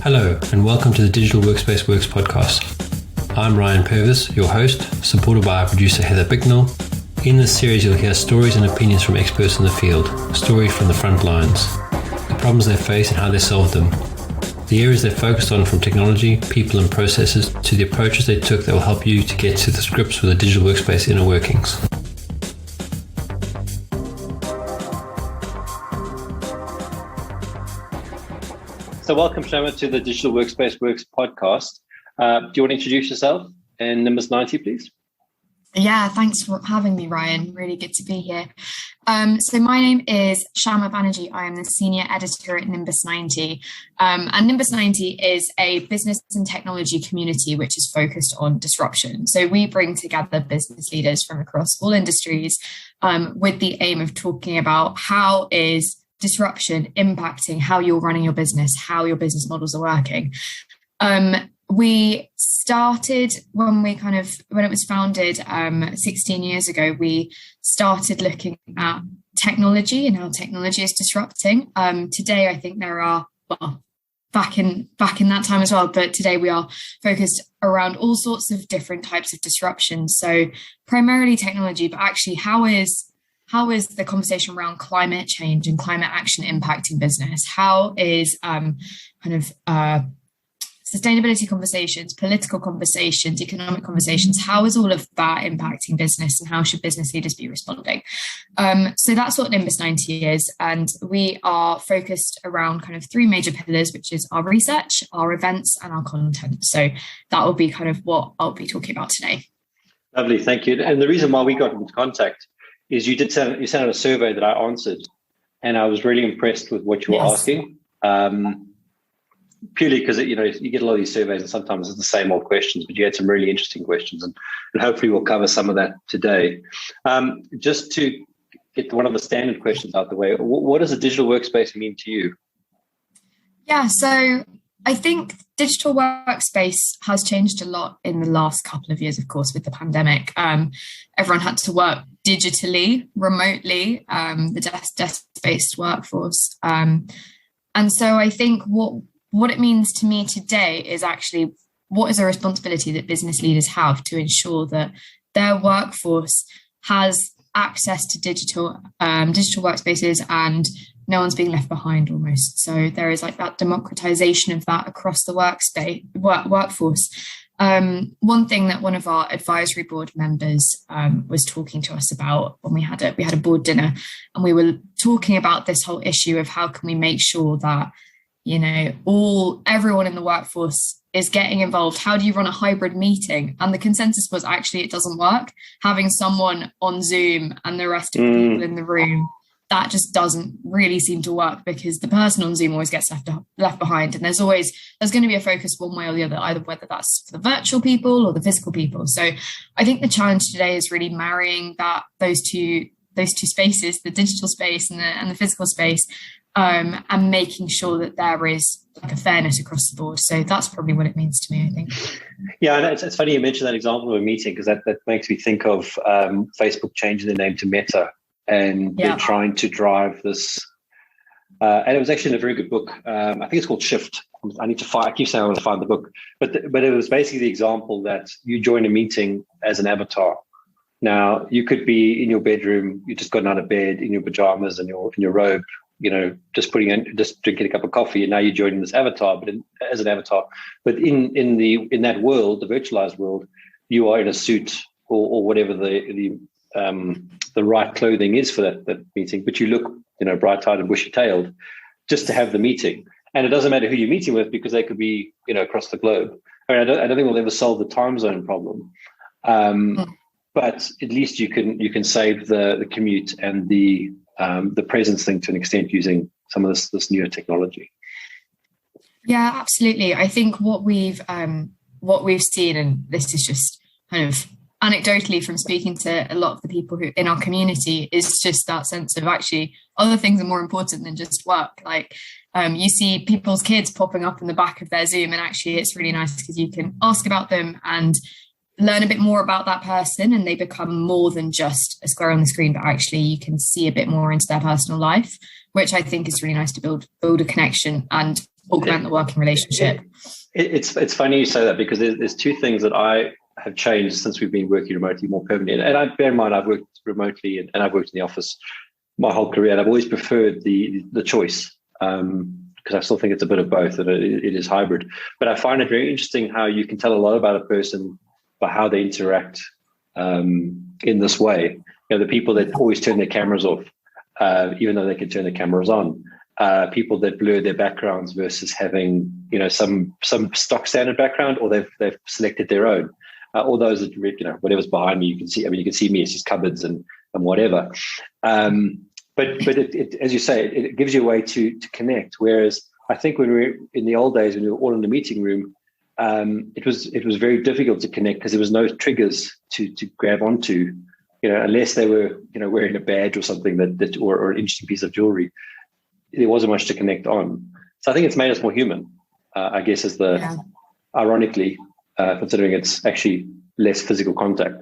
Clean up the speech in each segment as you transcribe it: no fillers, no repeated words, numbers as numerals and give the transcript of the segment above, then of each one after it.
Hello, and welcome to the Digital Workspace Works podcast. I'm Ryan Purvis, your host, supported by our producer Heather Bicknell. In this series, you'll hear stories and opinions from experts in the field, stories from the front lines, the problems they face and how they solved them, the areas they focused on from technology, people and processes, to the approaches they took that will help you to get to the grips with the digital workspace inner workings. So welcome, Shammah, to the Digital Workspace Works podcast. Do you want to introduce yourself and Nimbus 90, please? Yeah, thanks for having me, Ryan. Really good to be here. So my name is Shammah Banerjee. I am the senior editor at Nimbus 90. And Nimbus 90 is a business and technology community which is focused on disruption. So we bring together business leaders from across all industries with the aim of talking about how is disruption impacting how you're running your business, how your business models are working. We started when it was founded 16 years ago, we started looking at technology and how technology is disrupting. Today, I think there are, back in that time as well, but today we are focused around all sorts of different types of disruption. So primarily technology, but actually how is the conversation around climate change and climate action impacting business? How is sustainability conversations, political conversations, economic conversations, how is all of that impacting business and how should business leaders be responding? So that's what Nimbus 90 is. And we are focused around kind of three major pillars, which is our research, our events, and our content. So that will be kind of what I'll be talking about today. Lovely, thank you. And the reason why we got into contact is you sent out a survey that I answered, and I was really impressed with what you were asking. Purely because you get a lot of these surveys, and sometimes it's the same old questions, but you had some really interesting questions, and hopefully we'll cover some of that today. Just to get one of the standard questions out the way, what does a digital workspace mean to you? Yeah, so I think digital workspace has changed a lot in the last couple of years, of course, with the pandemic. Everyone had to work digitally, remotely, the desk-based workforce. And so I think what it means to me today is actually what is a responsibility that business leaders have to ensure that their workforce has access to digital workspaces and no one's being left behind almost. So there is like that democratization of that across the workforce. One thing that one of our advisory board members was talking to us about when we had a board dinner, and we were talking about this whole issue of how can we make sure that everyone in the workforce is getting involved. How do you run a hybrid meeting? And the consensus was actually it doesn't work. Having someone on Zoom and the rest of the people in the room, that just doesn't really seem to work, because the person on Zoom always gets left behind. And there's going to be a focus one way or the other, either whether that's for the virtual people or the physical people. So I think the challenge today is really marrying those two spaces, the digital space and the physical space, and making sure that there is like a fairness across the board. So that's probably what it means to me, I think. Yeah, it's funny you mentioned that example of a meeting, because that makes me think of Facebook changing their name to Meta, and they're trying to drive this. And it was actually in a very good book. I think it's called Shift. I keep saying I want to find the book, but it was basically the example that you join a meeting as an avatar. Now you could be in your bedroom, you just gotten out of bed in your pajamas and in your robe, just drinking a cup of coffee, and now you're joining this avatar, but as an avatar. But in that world, the virtualized world, you are in a suit or whatever the right clothing is for that meeting, but you look bright-eyed and bushy-tailed just to have the meeting. And it doesn't matter who you're meeting with, because they could be across the globe. I mean, I don't think we'll ever solve the time zone problem, but at least you can save the commute and the presence thing to an extent using some of this newer technology. Yeah, absolutely. I think what we've seen, and this is just kind of anecdotally from speaking to a lot of the people who in our community, is just that sense of actually other things are more important than just work. Like you see people's kids popping up in the back of their Zoom, and actually it's really nice because you can ask about them and learn a bit more about that person, and they become more than just a square on the screen, but actually you can see a bit more into their personal life, which I think is really nice to build a connection. And augment the working relationship. It's funny you say that, because there's two things that I have changed since we've been working remotely more permanently. And I bear in mind, I've worked remotely and I've worked in the office my whole career, and I've always preferred the choice, because I still think it's a bit of both, and it is hybrid. But I find it very interesting how you can tell a lot about a person by how they interact in this way. The people that always turn their cameras off, even though they can turn their cameras on. People that blur their backgrounds versus having, some stock standard background, or they've selected their own. All those that, whatever's behind me, you can see. I mean, you can see me. It's just cupboards and whatever. But it, as you say, it gives you a way to connect. Whereas I think when we were in the old days, when we were all in the meeting room, it was very difficult to connect because there was no triggers to grab onto, unless they were, wearing a badge or something that or an interesting piece of jewelry. There wasn't much to connect on. So I think it's made us more human, I guess, ironically, considering it's actually less physical contact.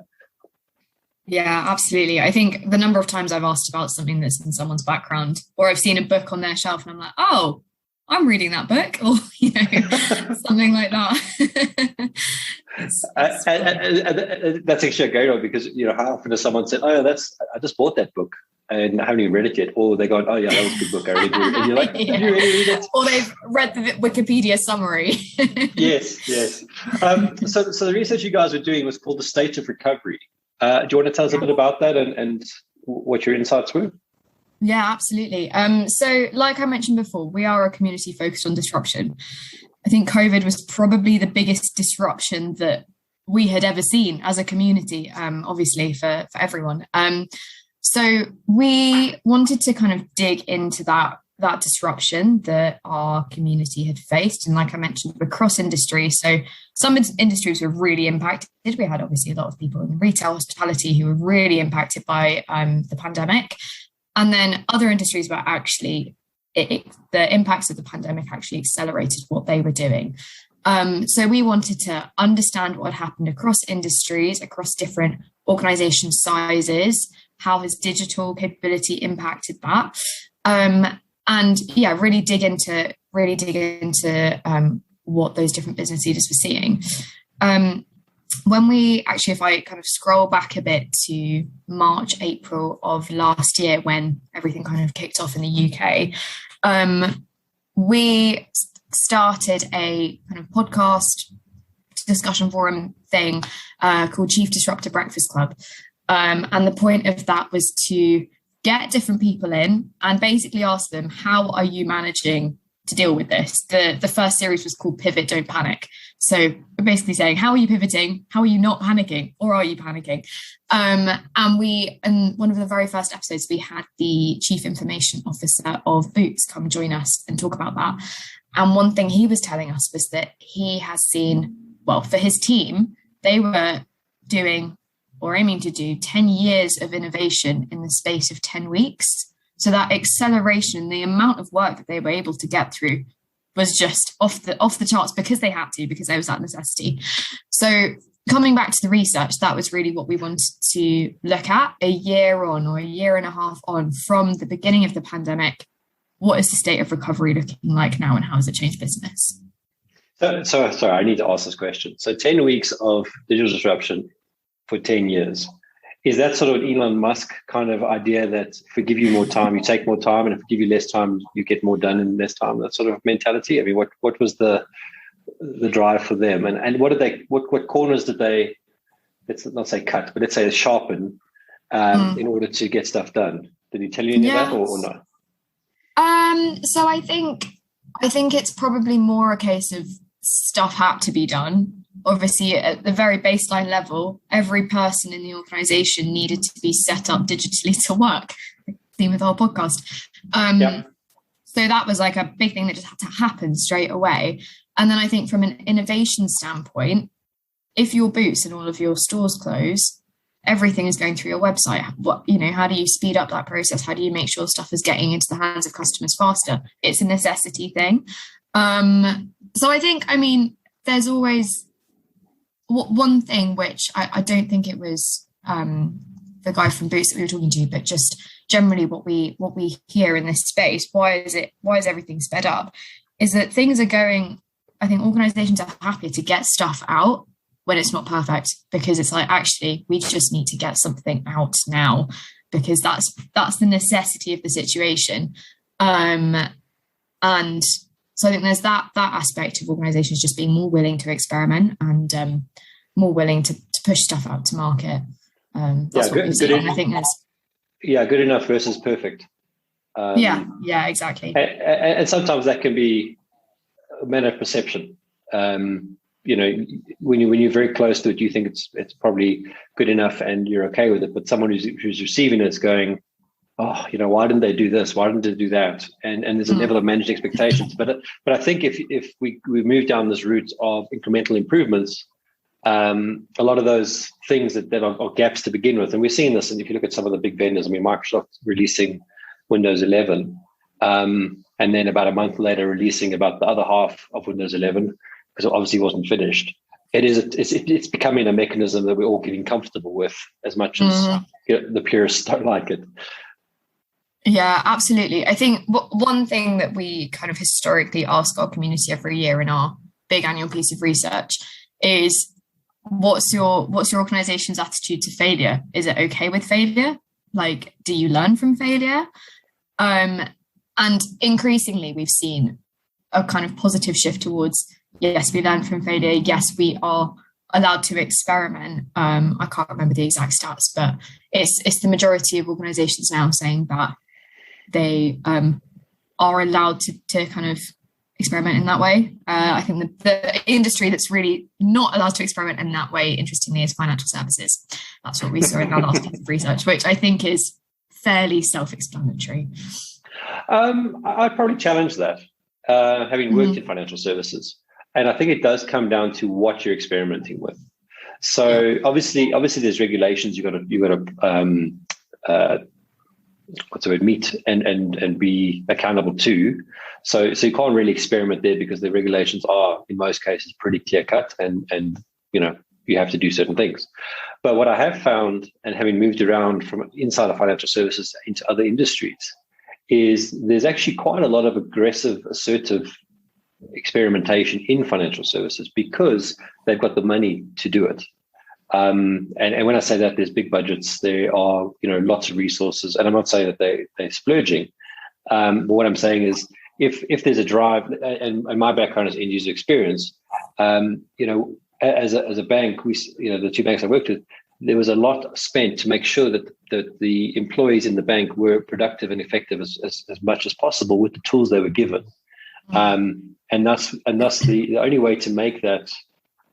Yeah, absolutely. I think the number of times I've asked about something that's in someone's background, or I've seen a book on their shelf and I'm like, oh, I'm reading that book, or, something like that. That's actually a great one, because, how often does someone say, oh, I just bought that book and I haven't even read it yet. Or they go, oh yeah, that was a good book, I really did. And you're like, did you really read it? Or they've read the Wikipedia summary. Yes. So the research you guys were doing was called the State of Recovery. Do you want to tell us a bit about that and what your insights were? Yeah, absolutely. So like I mentioned before, we are a community focused on disruption. I think COVID was probably the biggest disruption that we had ever seen as a community, obviously for everyone. So we wanted to kind of dig into that disruption that our community had faced. And like I mentioned, we're cross industry. So some industries were really impacted. We had obviously a lot of people in retail, hospitality who were really impacted by the pandemic. And then other industries were actually, the impacts of the pandemic actually accelerated what they were doing. So we wanted to understand what happened across industries, across different organization sizes. How has digital capability impacted that? And yeah, really dig into what those different business leaders were seeing. When we actually, if I kind of scroll back a bit to March, April of last year, when everything kind of kicked off in the UK, we started a kind of podcast discussion forum thing called Chief Disruptor Breakfast Club. And the point of that was to get different people in and basically ask them, how are you managing to deal with this? The first series was called Pivot, Don't Panic. So we're basically saying, how are you pivoting? How are you not panicking? Or are you panicking? And one of the very first episodes, we had the Chief Information Officer of Boots come join us and talk about that. And one thing he was telling us was that he has seen, well, for his team, they were doing or aiming to do 10 years of innovation in the space of 10 weeks. So that acceleration, the amount of work that they were able to get through was just off the charts because they had to, because there was that necessity. So coming back to the research, that was really what we wanted to look at a year on, or a year and a half on from the beginning of the pandemic. What is the state of recovery looking like now, and how has it changed business? So sorry, I need to ask this question. So 10 weeks of digital disruption for 10 years. Is that sort of an Elon Musk kind of idea that if we give you more time, you take more time, and if we give you less time, you get more done in less time? That sort of mentality. I mean, what was the drive for them, and what corners did they, let's not say cut, but let's say sharpen in order to get stuff done? Did he tell you any of that or not? So I think it's probably more a case of stuff had to be done. Obviously, at the very baseline level, every person in the organization needed to be set up digitally to work. Theme of our podcast. So that was like a big thing that just had to happen straight away. And then I think from an innovation standpoint, if your Boots and all of your stores close, everything is going through your website. How do you speed up that process? How do you make sure stuff is getting into the hands of customers faster? It's a necessity thing. So I think, there's always one thing which I don't think it was the guy from Boots that we were talking to, but just generally what we hear in this space. Why is everything sped up? is that things are going, I think organizations are happy to get stuff out when it's not perfect, because it's like, actually, we just need to get something out now, because that's the necessity of the situation. And so I think there's that aspect of organizations just being more willing to experiment and more willing to push stuff out to market. That's what we're seeing. I think there's good enough versus perfect. Exactly. And sometimes that can be a matter of perception. When you're very close to it, you think it's probably good enough and you're okay with it. But someone who's receiving it is going, oh, why didn't they do this? Why didn't they do that? And there's a level of managed expectations. But I think if we move down this route of incremental improvements, a lot of those things that are gaps to begin with, and we're seeing this. And if you look at some of the big vendors, I mean, Microsoft releasing Windows 11, and then about a month later releasing about the other half of Windows 11, because it obviously wasn't finished. It's becoming a mechanism that we're all getting comfortable with, as much as the purists don't like it. Yeah, absolutely. I think one thing that we kind of historically ask our community every year in our big annual piece of research is, what's your organization's attitude to failure? Is it okay with failure? Like, do you learn from failure? And increasingly, we've seen a kind of positive shift towards, yes, we learn from failure. Yes, we are allowed to experiment. I can't remember the exact stats, but it's the majority of organizations now saying that they are allowed to kind of experiment in that way. I think the industry that's really not allowed to experiment in that way, interestingly, is financial services. That's what we saw in our last piece of research, which I think is fairly self-explanatory. I'd probably challenge that, having worked in financial services. And I think it does come down to what you're experimenting with. So obviously there's regulations you've got to meet and be accountable to. So you can't really experiment there, because the regulations are in most cases pretty clear cut, and you have to do certain things. But what I have found, and having moved around from inside of financial services into other industries, is there's actually quite a lot of aggressive, assertive experimentation in financial services, because they've got the money to do it. And when I say that, there's big budgets, there are lots of resources, and I'm not saying that they're splurging. But what I'm saying is, if there's a drive, and my background is end user experience, as a bank, the two banks I worked with, there was a lot spent to make sure that the employees in the bank were productive and effective as much as possible with the tools they were given. And thus the only way to make that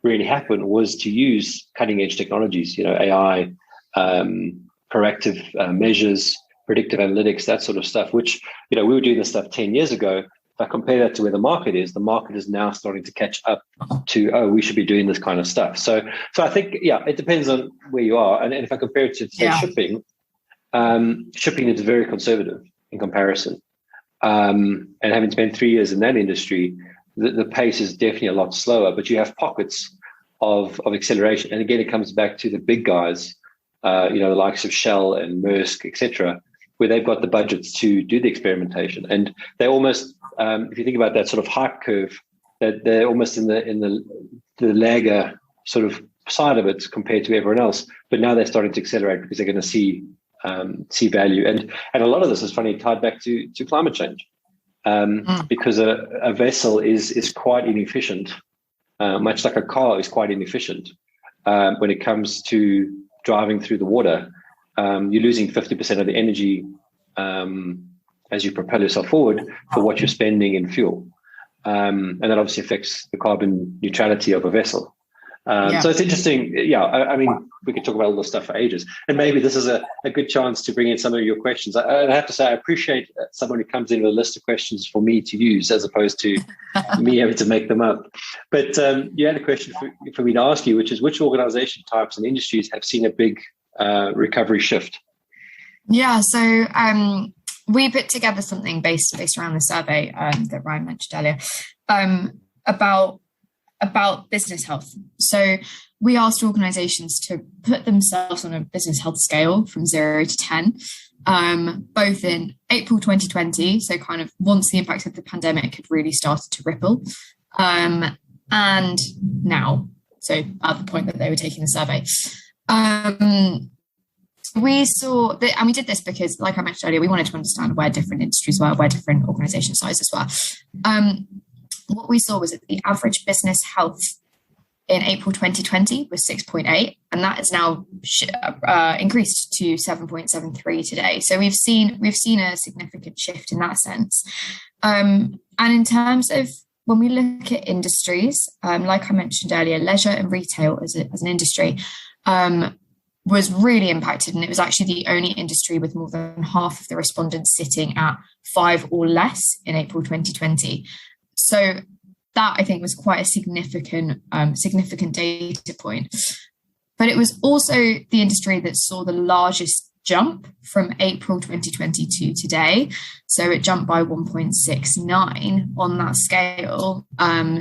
really happen was to use cutting edge technologies, AI, proactive measures, predictive analytics, that sort of stuff, which, we were doing this stuff 10 years ago. If I compare that to where the market is now starting to catch up to, we should be doing this kind of stuff. So I think, it depends on where you are. And if I compare it to, say, shipping is very conservative in comparison. And having spent 3 years in that industry, the pace is definitely a lot slower, but you have pockets of acceleration. And again, it comes back to the big guys, the likes of Shell and Maersk, etc., where they've got the budgets to do the experimentation. And they almost, if you think about that sort of hype curve, that they're almost in the lagger sort of side of it compared to everyone else. But now they're starting to accelerate because they're going to see value. And a lot of this is funny tied back to climate change, because a vessel is quite inefficient, much like a car is quite inefficient when it comes to driving through the water. You're losing 50% of the energy as you propel yourself forward for what you're spending in fuel. And that obviously affects the carbon neutrality of a vessel. So it's interesting. I mean, we could talk about all this stuff for ages, and maybe this is a good chance to bring in some of your questions. I have to say, I appreciate someone who comes in with a list of questions for me to use, as opposed to me having to make them up. But you had a question for me to ask you, which is, which organization types and industries have seen a big recovery shift? Yeah, so we put together something based around the survey that Ryan mentioned earlier, about about business health. So we asked organizations to put themselves on a business health scale from 0 to 10, both in April 2020, so kind of once the impact of the pandemic had really started to ripple, and now, so at the point that they were taking the survey. We saw that, and we did this because, like I mentioned earlier, we wanted to understand where different industries were, where different organization sizes were. What we saw was that the average business health in April 2020 was 6.8, and that is now increased to 7.73 today. So we've seen a significant shift in that sense. And in terms of when we look at industries, like I mentioned earlier, leisure and retail as an industry was really impacted, and it was actually the only industry with more than half of the respondents sitting at 5 or less in April 2020. So that, I think, was quite a significant data point. But it was also the industry that saw the largest jump from April 2020 to today. So it jumped by 1.69 on that scale.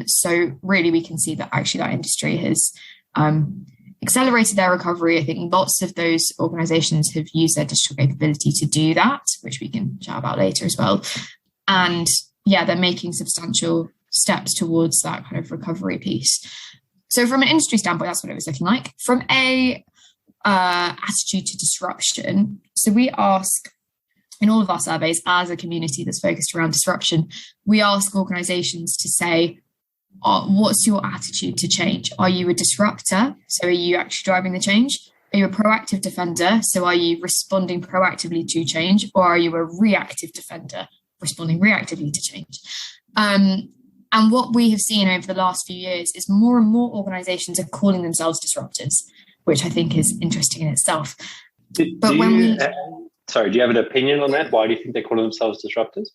So really we can see that actually that industry has accelerated their recovery. I think lots of those organizations have used their digital capability to do that, which we can chat about later as well. And yeah, they're making substantial steps towards that kind of recovery piece. So from an industry standpoint, that's what it was looking like. From a attitude to disruption, so we ask in all of our surveys, as a community that's focused around disruption, we ask organizations to say, what's your attitude to change? Are you a disruptor? So are you actually driving the change? Are you a proactive defender? So are you responding proactively to change? Or are you a reactive defender, responding reactively to change? And what we have seen over the last few years is more and more organizations are calling themselves disruptors, which I think is interesting in itself. Do you have an opinion on that? Why do you think they call themselves disruptors?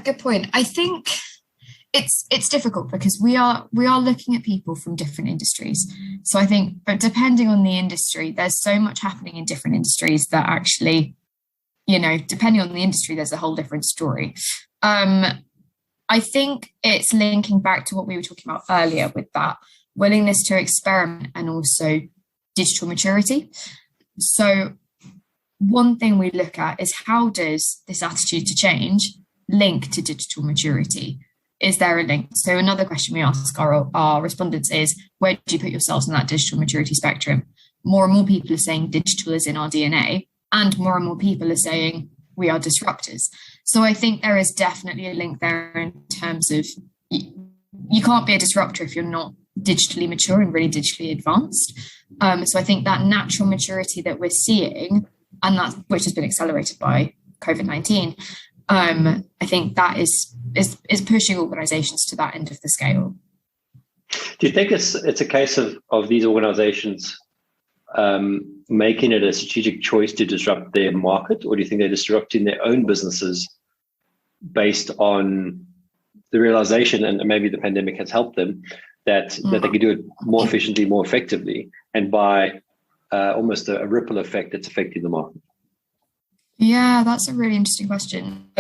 Good point. I think it's difficult because we are looking at people from different industries. So I think, but depending on the industry, there's so much happening in different industries that actually, depending on the industry, there's a whole different story. I think it's linking back to what we were talking about earlier with that willingness to experiment and also digital maturity. So one thing we look at is, how does this attitude to change link to digital maturity? Is there a link? So another question we ask our respondents is, where do you put yourselves in that digital maturity spectrum? More and more people are saying digital is in our DNA, and more people are saying we are disruptors. So I think there is definitely a link there in terms of you can't be a disruptor if you're not digitally mature and really digitally advanced. So I think that natural maturity that we're seeing, and that which has been accelerated by COVID-19, I think that is pushing organizations to that end of the scale. Do you think it's a case of these organizations making it a strategic choice to disrupt their market, or do you think they're disrupting their own businesses based on the realization, and maybe the pandemic has helped them, that they can do it more efficiently, more effectively, and by almost a ripple effect that's affecting the market? Yeah, that's a really interesting question.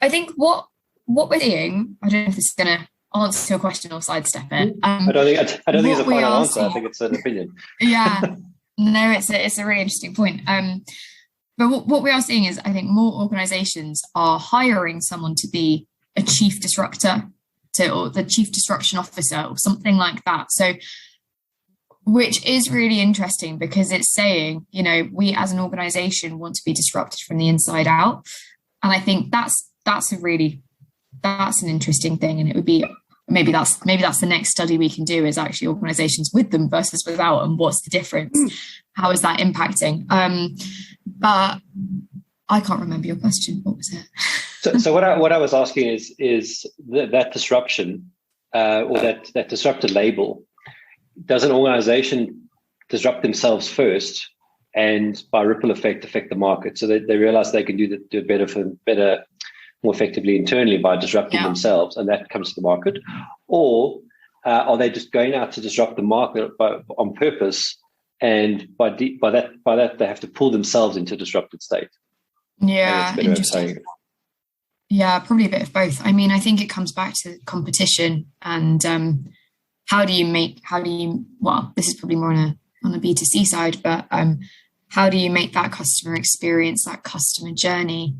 I think what we're seeing, I don't know if this is going to answer your question or sidestep it. I don't think it's a final answer. I think it's an opinion. Yeah, no, it's a really interesting point. But what we are seeing is, I think more organizations are hiring someone to be a chief disruptor, or the chief disruption officer, or something like that. So, which is really interesting because it's saying, we as an organization want to be disrupted from the inside out. And I think that's an interesting thing. And it would be, maybe that's the next study we can do, is actually organizations with them versus without, and what's the difference? How is that impacting? But I can't remember your question. What was it? So what I was asking is that disruption, or that disruptor label, does an organization disrupt themselves first, and by ripple effect affect the market? So they realize they can do it better, more effectively internally by disrupting themselves, and that comes to the market? Or are they just going out to disrupt the market on purpose, and by that they have to pull themselves into a disrupted state? Yeah, interesting. Yeah, probably a bit of both. I mean, I think it comes back to competition and well, this is probably more on a B2C side, but how do you make that customer experience, that customer journey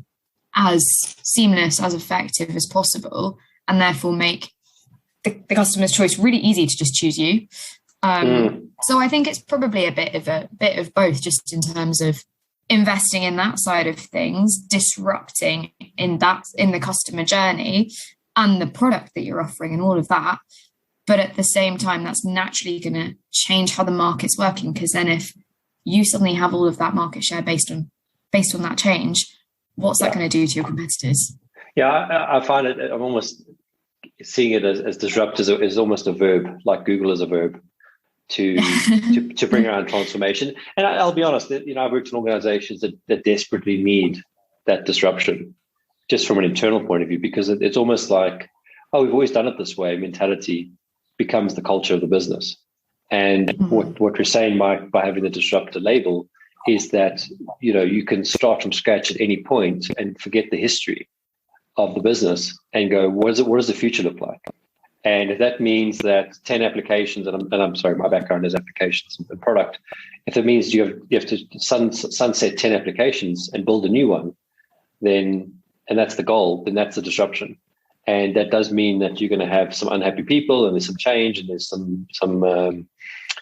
as seamless, as effective as possible, and therefore make the customer's choice really easy to just choose you. So I think it's probably a bit of both, just in terms of investing in that side of things, disrupting in the customer journey and the product that you're offering and all of that. But at the same time, that's naturally going to change how the market's working, because then if you suddenly have all of that market share based on that change, what's that going to do to your competitors? Yeah, I find it, I'm almost seeing it as disrupt is almost a verb, like Google is a verb to bring around transformation. And I'll be honest, I've worked in organizations that desperately need that disruption, just from an internal point of view, because it's almost like, oh, we've always done it this way mentality becomes the culture of the business. And what we're saying by having the disruptor label is that, you can start from scratch at any point and forget the history of the business and go, what does the future look like? And if that means that 10 applications, and I'm sorry, my background is applications and product. If it means you have to sunset 10 applications and build a new one, and that's the goal, then that's the disruption. And that does mean that you're going to have some unhappy people, and there's some change, and there's some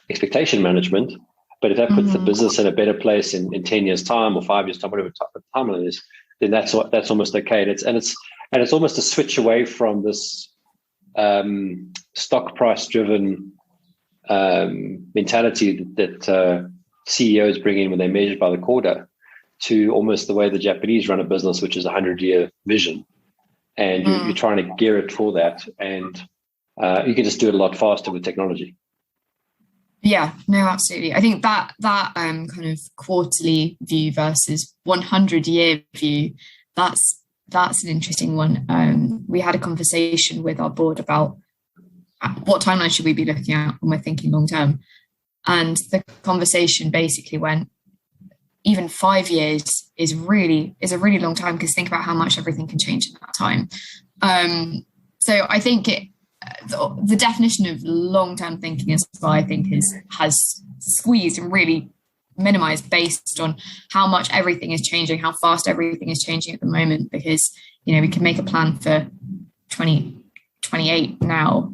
expectation management. But if that puts the business in a better place in 10 years' time or 5 years' time, whatever time it is, then that's almost okay. And it's almost a switch away from this stock price driven mentality that CEOs bring in when they measure by the quarter, to almost the way the Japanese run a business, which is a 100-year vision. And you're trying to gear it for that. And you can just do it a lot faster with technology. Yeah, no, absolutely. I think that kind of quarterly view versus 100-year view, that's an interesting one. We had a conversation with our board about what timeline should we be looking at when we're thinking long term. And the conversation basically went, even 5 years is a really long time, because think about how much everything can change in that time. So I think the definition of long-term thinking as well, I think has squeezed and really minimized based on how much everything is changing, how fast everything is changing at the moment, because, we can make a plan for 2028 now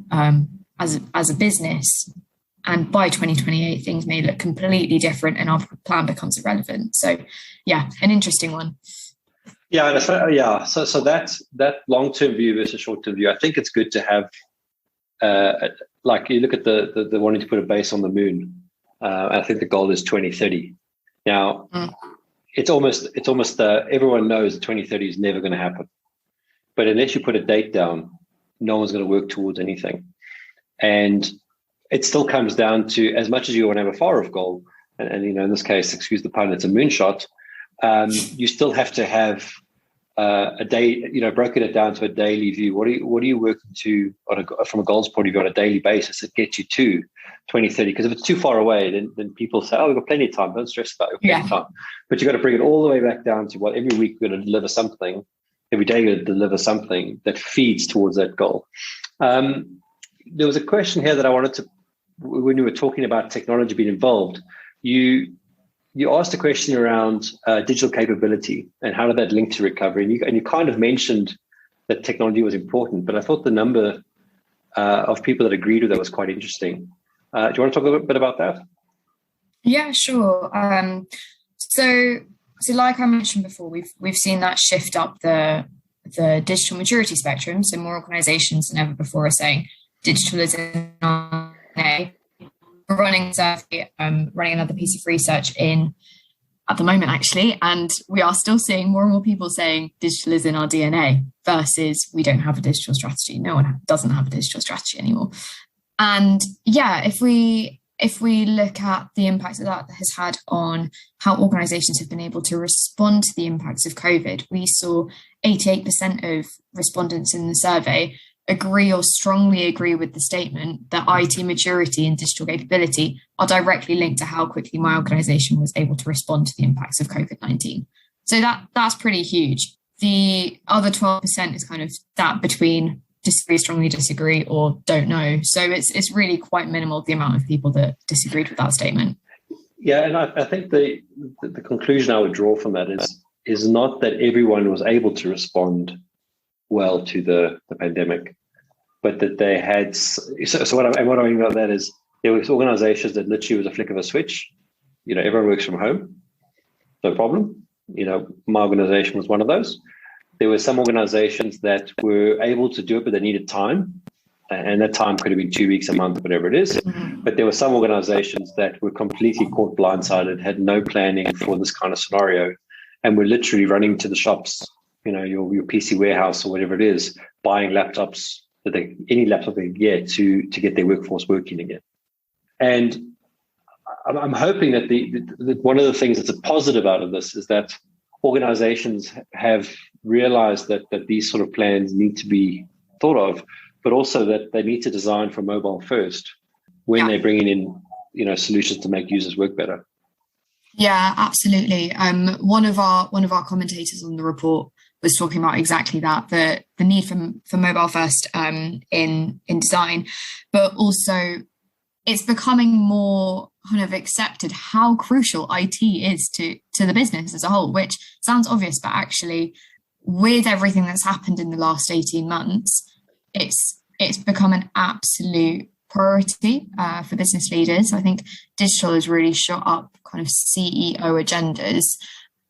as a business. And by 2028, things may look completely different and our plan becomes irrelevant. So, yeah, an interesting one. Yeah, So that long-term view versus short-term view, I think it's good to have, like you look at the wanting to put a base on the moon. I think the goal is 2030. Now, it's almost everyone knows that 2030 is never going to happen. But unless you put a date down, no one's going to work towards anything. And it still comes down to, as much as you want to have a far-off goal, and in this case, excuse the pun, it's a moonshot, you still have to have a day, broken it down to a daily view. What are you working to from a goals point of view on a daily basis that gets you to 2030? Because if it's too far away, then people say, oh, we've got plenty of time, don't stress about it, we've got plenty of time. But you've got to bring it all the way back down to, well, every week we're going to deliver something, every day we're going to deliver something that feeds towards that goal. There was a question here that I wanted to, when you were talking about technology being involved, you asked a question around digital capability and how did that link to recovery, and you kind of mentioned that technology was important, but I thought the number of people that agreed with that was quite interesting. Do you want to talk a little bit about that? Yeah, sure. So like I mentioned before, we've seen that shift up the digital maturity spectrum. So more organizations than ever before are saying digital is in our DNA. We're running another piece of research at the moment, actually, and we are still seeing more and more people saying digital is in our DNA versus we don't have a digital strategy. No one doesn't have a digital strategy anymore. And yeah, if we look at the impact that has had on how organizations have been able to respond to the impacts of COVID, we saw 88% of respondents in the survey agree or strongly agree with the statement that IT maturity and digital capability are directly linked to how quickly my organization was able to respond to the impacts of COVID-19. So that's pretty huge. the other 12% is kind of that between disagree, strongly disagree, or don't know. So it's really quite minimal, the amount of people that disagreed with that statement. Yeah, and I think the conclusion I would draw from that is not that everyone was able to respond well to the pandemic, but that they had. So what I mean about that is there was organizations that literally was a flick of a switch. Everyone works from home, no problem. My organization was one of those. There were some organizations that were able to do it, but they needed time. And that time could have been 2 weeks, a month, whatever it is. But there were some organizations that were completely caught blindsided, had no planning for this kind of scenario, and were literally running to the shops, your PC warehouse or whatever it is, buying laptops, any laptop they can get to get their workforce working again. And I'm hoping that one of the things that's a positive out of this is that organizations have realized that these sort of plans need to be thought of, but also that they need to design for mobile first when they're bringing in, solutions to make users work better. Yeah, absolutely. One of our commentators on the report was talking about exactly that, the need for mobile first in design, but also it's becoming more kind of accepted how crucial IT is to the business as a whole, which sounds obvious, but actually with everything that's happened in the last 18 months, it's become an absolute priority for business leaders. I think digital has really shot up kind of CEO agendas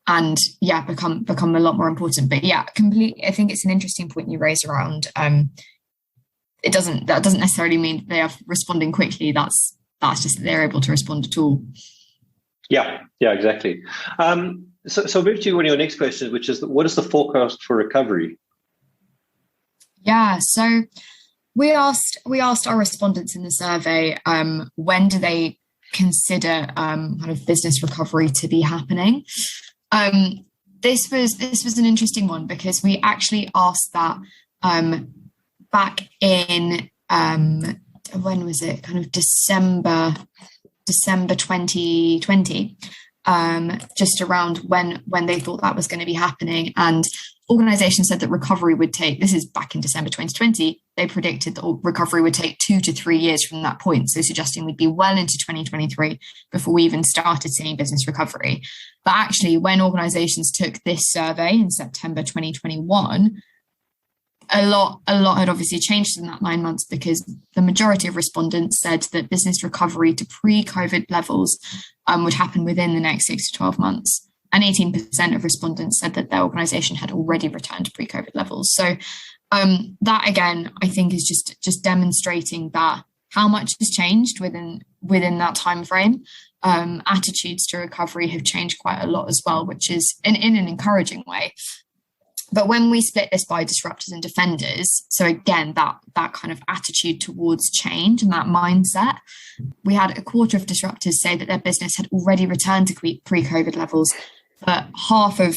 and become a lot more important. But completely, I think it's an interesting point you raise around that doesn't necessarily mean they are responding quickly. That's just that they're able to respond at all. Yeah, exactly. So move to one of your next questions, which is what is the forecast for recovery? Yeah, so we asked our respondents in the survey when do they consider kind of business recovery to be happening. This was an interesting one because we actually asked that back in when was it? Kind of December 2020, just around when they thought that was going to be happening. And organizations said that recovery would take, this is back in December 2020, they predicted that recovery would take 2 to 3 years from that point. So suggesting we'd be well into 2023 before we even started seeing business recovery. But actually, when organizations took this survey in September 2021, a lot had obviously changed in that 9 months because the majority of respondents said that business recovery to pre-COVID levels would happen within the next 6 to 12 months. And 18% of respondents said that their organisation had already returned to pre-COVID levels. So that, again, I think is just demonstrating that how much has changed within that time frame. Attitudes to recovery have changed quite a lot as well, which is in an encouraging way. But when we split this by disruptors and defenders, so again, that kind of attitude towards change and that mindset, we had a quarter of disruptors say that their business had already returned to pre-COVID levels, but half of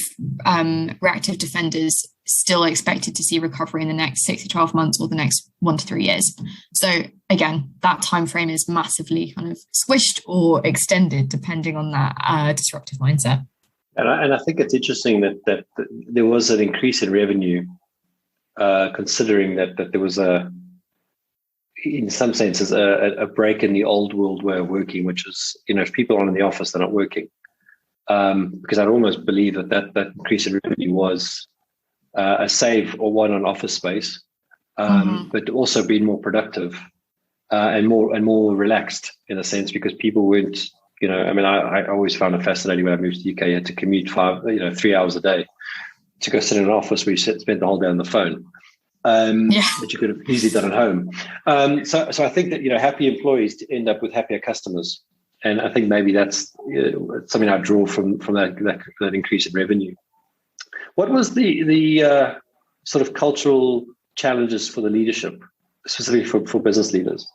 reactive defenders still expected to see recovery in the next 6 to 12 months or the next 1 to 3 years. So again, that time frame is massively kind of squished or extended depending on that disruptive mindset. And I think it's interesting that there was an increase in revenue, considering that there was in some senses, a break in the old world way of working, which is, if people aren't in the office, they're not working. Because I'd almost believe that increase in revenue was a save or one on office space, but also being more productive and more relaxed in a sense, because people weren't. I always found it fascinating when I moved to the UK. You had to commute 3 hours a day to go sit in an office where you spend the whole day on the phone, that you could have easily done at home. So I think that, happy employees end up with happier customers. And I think maybe that's something I draw from that increase in revenue. What was the sort of cultural challenges for the leadership, specifically for business leaders?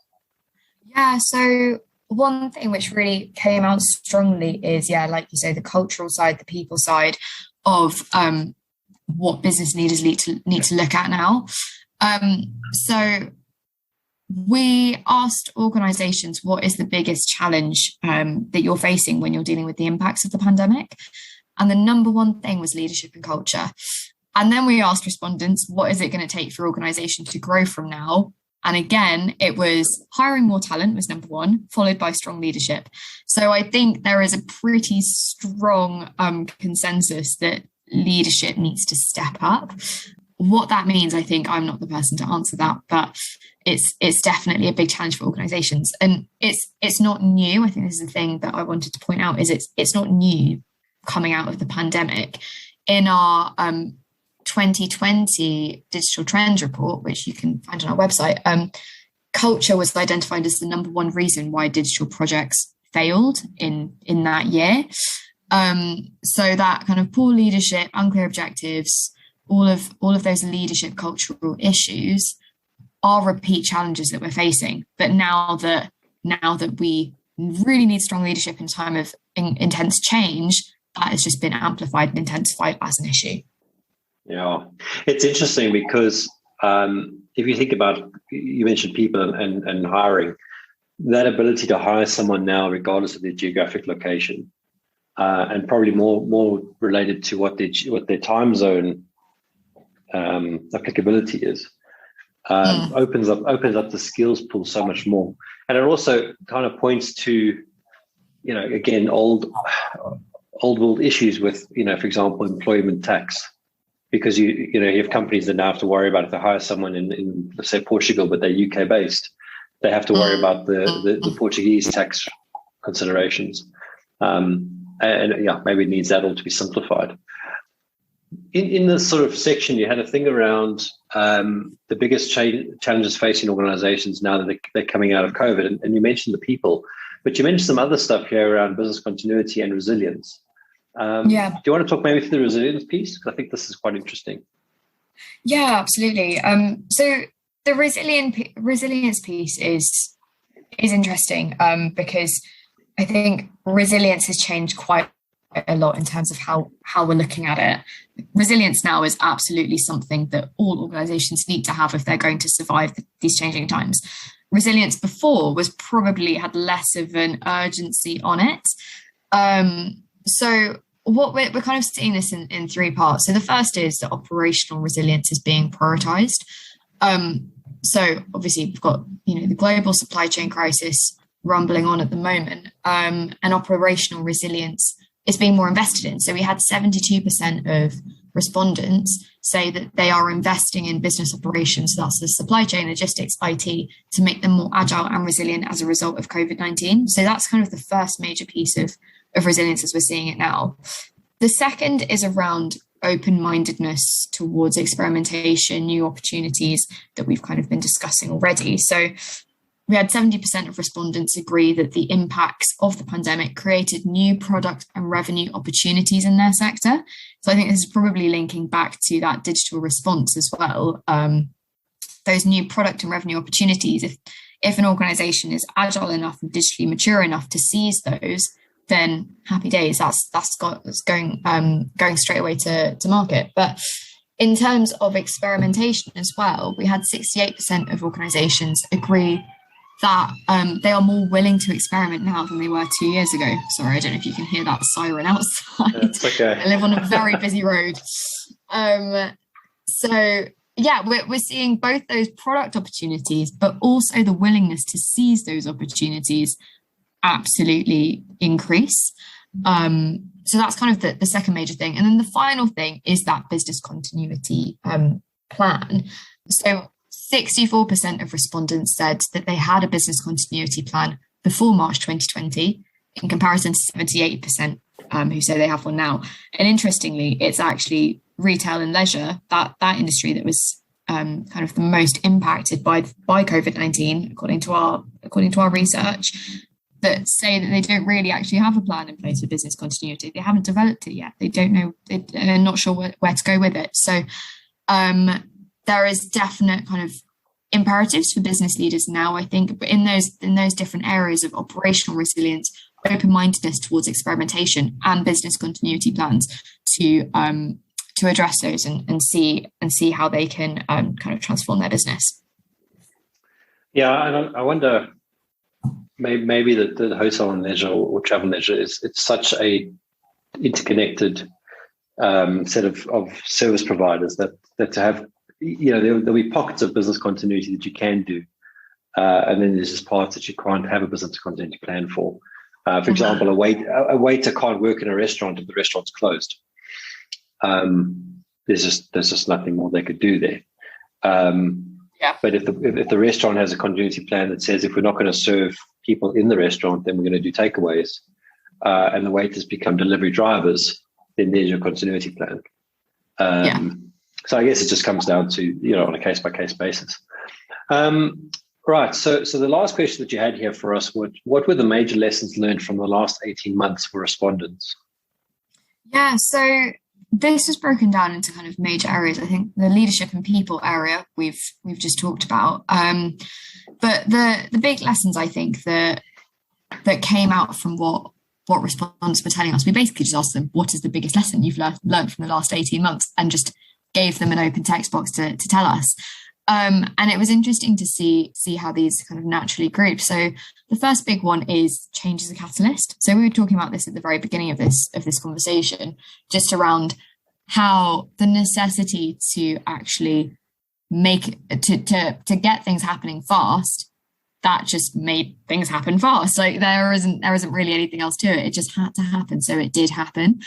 Yeah, so one thing which really came out strongly is, like you say, the cultural side, the people side of what business leaders need to look at now. So we asked organizations, what is the biggest challenge that you're facing when you're dealing with the impacts of the pandemic? And the number one thing was leadership and culture. And then we asked respondents, what is it going to take for organization to grow from now? And again, it was hiring more talent was number one, followed by strong leadership. So I think there is a pretty strong consensus that leadership needs to step up. What that means, I think I'm not the person to answer that, but it's definitely a big challenge for organizations. And it's not new. I think this is the thing that I wanted to point out, is it's not new coming out of the pandemic. In our 2020 digital trends report, which you can find on our website, culture was identified as the number one reason why digital projects failed in that year. So that kind of poor leadership, unclear objectives, all of those leadership cultural issues are repeat challenges that we're facing. But now that we really need strong leadership in time of intense change, that has just been amplified and intensified as an issue. Yeah, it's interesting because if you think about, you mentioned people and hiring, that ability to hire someone now, regardless of their geographic location, and probably more related to what their time zone applicability is, opens up the skills pool so much more. And it also kind of points to, again, old world issues with, for example, employment tax. Because you have companies that now have to worry about if they hire someone in let's say Portugal, but they're UK based, they have to worry about the Portuguese tax considerations, and maybe it needs that all to be simplified. In this sort of section, you had a thing around the biggest challenges facing organizations now that they're coming out of COVID, and you mentioned the people, but you mentioned some other stuff here around business continuity and resilience. Do you want to talk maybe through the resilience piece? Because I think this is quite interesting. Yeah, absolutely. So the resilience piece is interesting because I think resilience has changed quite a lot in terms of how we're looking at it. Resilience now is absolutely something that all organizations need to have if they're going to survive these changing times. Resilience before probably had less of an urgency on it. So what we're kind of seeing this in three parts. So the first is that operational resilience is being prioritized. So obviously we've got, the global supply chain crisis rumbling on at the moment, and operational resilience is being more invested in. So we had 72% of respondents say that they are investing in business operations, so that's the supply chain, logistics, IT, to make them more agile and resilient as a result of COVID-19. So that's kind of the first major piece of resilience as we're seeing it now. The second is around open-mindedness towards experimentation, new opportunities that we've kind of been discussing already. So we had 70% of respondents agree that the impacts of the pandemic created new product and revenue opportunities in their sector. So I think this is probably linking back to that digital response as well. Those new product and revenue opportunities, if an organization is agile enough and digitally mature enough to seize those, then happy days. That's going straight away to market. But in terms of experimentation as well, we had 68% of organizations agree that they are more willing to experiment now than they were 2 years ago. Sorry, I don't know if you can hear that siren outside. It's okay. I live on a very busy road. So yeah, we're seeing both those product opportunities, but also the willingness to seize those opportunities absolutely increase. So that's kind of the second major thing. And then the final thing is that business continuity plan. So 64% of respondents said that they had a business continuity plan before March 2020, in comparison to 78% who say they have one now. And interestingly, it's actually retail and leisure, that industry that was kind of the most impacted by COVID-19, according to our research, that say that they don't really actually have a plan in place for business continuity. They haven't developed it yet. They don't know, they're not sure where to go with it. So there is definite kind of imperatives for business leaders now, I think, in those different areas of operational resilience, open-mindedness towards experimentation, and business continuity plans to address those and see how they can kind of transform their business. Yeah, and I wonder, maybe the hotel and leisure or travel and leisure it's such a interconnected set of service providers that to have, there'll be pockets of business continuity that you can do. And then there's just parts that you can't have a business continuity plan for. For example, a waiter can't work in a restaurant if the restaurant's closed. There's just nothing more they could do there. But if the restaurant has a continuity plan that says if we're not going to serve people in the restaurant, then we're going to do takeaways, and the waiters become delivery drivers, then there's your continuity plan. So I guess it just comes down to, on a case-by-case basis. Right. So the last question that you had here for us, what were the major lessons learned from the last 18 months for respondents? Yeah, so this was broken down into kind of major areas. I think the leadership and people area we've just talked about. But the big lessons, I think, that came out from what respondents were telling us, we basically just asked them, what is the biggest lesson you've learned from the last 18 months? And just gave them an open text box to tell us. And it was interesting to see how these kind of naturally group. So the first big one is change as a catalyst. So we were talking about this at the very beginning of this conversation, just around how the necessity to actually to get things happening fast, that just made things happen fast. Like there isn't really anything else to it. It just had to happen. So it did happen.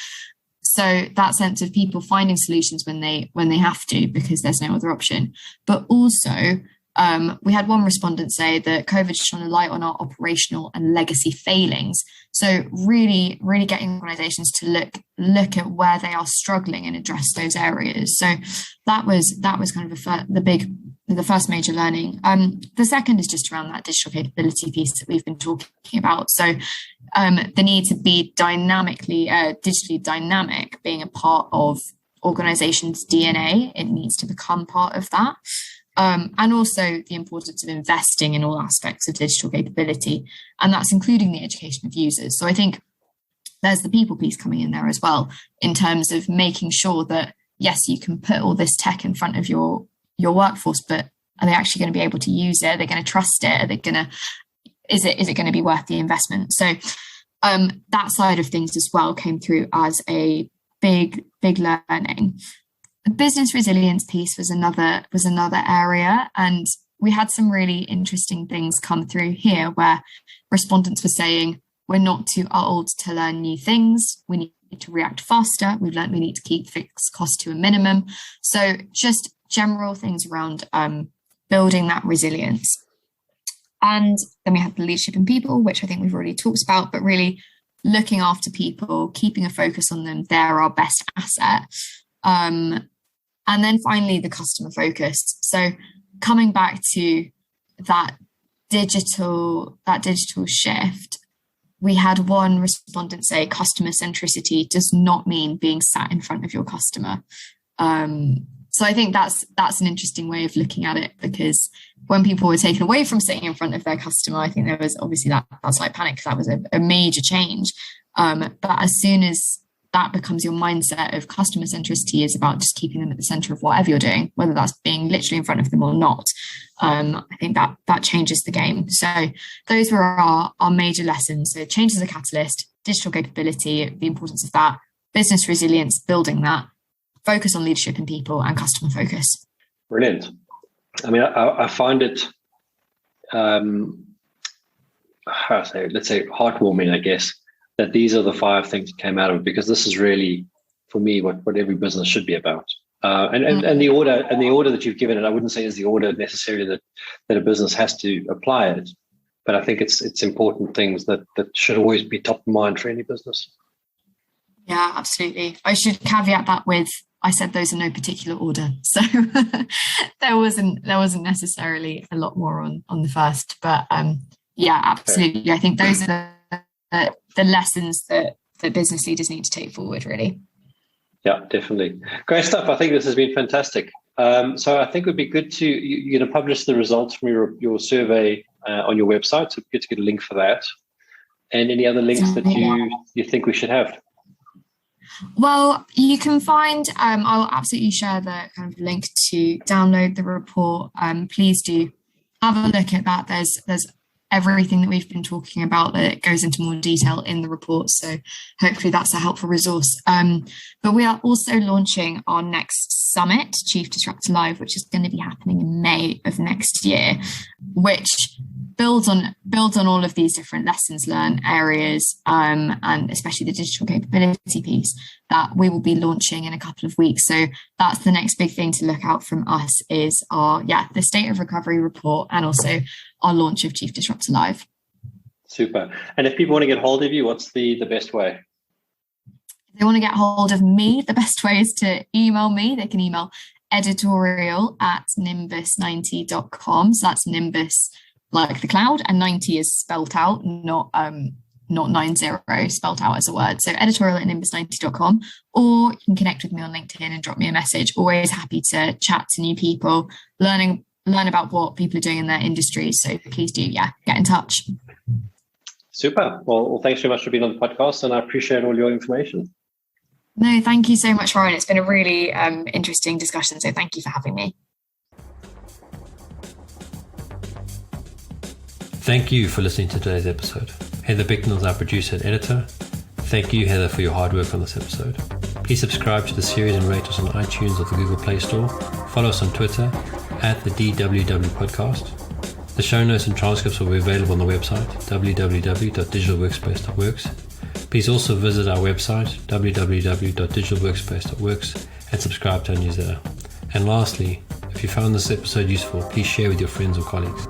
So that sense of people finding solutions when they have to, because there's no other option. But also, we had one respondent say that COVID shone a light on our operational and legacy failings. So really, really getting organisations to look at where they are struggling and address those areas. So that was kind of the first major learning. The second is just around that digital capability piece that we've been talking about. So the need to be digitally dynamic being a part of organisations' DNA, it needs to become part of that. And also the importance of investing in all aspects of digital capability, and that's including the education of users. So I think there's the people piece coming in there as well, in terms of making sure that, yes, you can put all this tech in front of your workforce, but are they actually going to be able to use it? Are they going to trust it? Is it going to be worth the investment? So that side of things as well came through as a big learning. The business resilience piece was another area, and we had some really interesting things come through here where respondents were saying, we're not too old to learn new things. We need to react faster. We've learned we need to keep fixed costs to a minimum. So just general things around building that resilience. And then we have the leadership in people, which I think we've already talked about, but really looking after people, keeping a focus on them. They're our best asset. And then finally, the customer focus. So coming back to that digital shift, we had one respondent say customer centricity does not mean being sat in front of your customer. So I think that's an interesting way of looking at it, because when people were taken away from sitting in front of their customer, I think there was obviously that slight panic, because that was a major change. But as soon as that becomes your mindset of customer centricity is about just keeping them at the center of whatever you're doing, whether that's being literally in front of them or not. I think that changes the game. So those were our major lessons. So change as a catalyst, digital capability, the importance of that, business resilience, building that, focus on leadership and people, and customer focus. Brilliant. I mean, I find it, let's say heartwarming, I guess, that these are the 5 things that came out of it, because this is really, for me, what every business should be about. And the order that you've given it, I wouldn't say is the order necessarily that a business has to apply it, but I think it's important things that should always be top of mind for any business. Yeah, absolutely. I should caveat that with, I said those in no particular order, so there wasn't necessarily a lot more on the first, but yeah, absolutely. Okay. I think those are the lessons that business leaders need to take forward, really. Yeah, definitely. Great stuff. I think this has been fantastic. So I think it would be good to, you're going to publish the results from your survey on your website, so good to get a link for that. And any other links that you think we should have? Well, you can find, I'll absolutely share the kind of link to download the report. Please do have a look at that. There's everything that we've been talking about that goes into more detail in the report. So hopefully that's a helpful resource. But we are also launching our next summit, Chief Disruptor Live, which is going to be happening in May of next year, which builds on all of these different lessons learned areas, and especially the digital capability piece that we will be launching in a couple of weeks. So that's the next big thing to look out from us is the State of Recovery report and also our launch of Chief Disruptor Live. Super. And if people want to get hold of you, what's the best way? If they want to get hold of me, the best way is to email me. They can email editorial@nimbus90.com. So that's Nimbus like the cloud, and 90 is spelt out, not 90, spelt out as a word. So editorial@nimbus90.com, or you can connect with me on LinkedIn and drop me a message. Always happy to chat to new people, learn about what people are doing in their industries. So please do, get in touch. Super. Well, thanks very much for being on the podcast, and I appreciate all your information. No, thank you so much, Ryan. It's been a really interesting discussion. So thank you for having me. Thank you for listening to today's episode. Heather Bicknell is our producer and editor. Thank you, Heather, for your hard work on this episode. Please subscribe to the series and rate us on iTunes or the Google Play Store. Follow us on Twitter @the DWW Podcast. The show notes and transcripts will be available on the website www.digitalworkspace.works. Please also visit our website www.digitalworkspace.works and subscribe to our newsletter. And lastly, if you found this episode useful, please share with your friends or colleagues.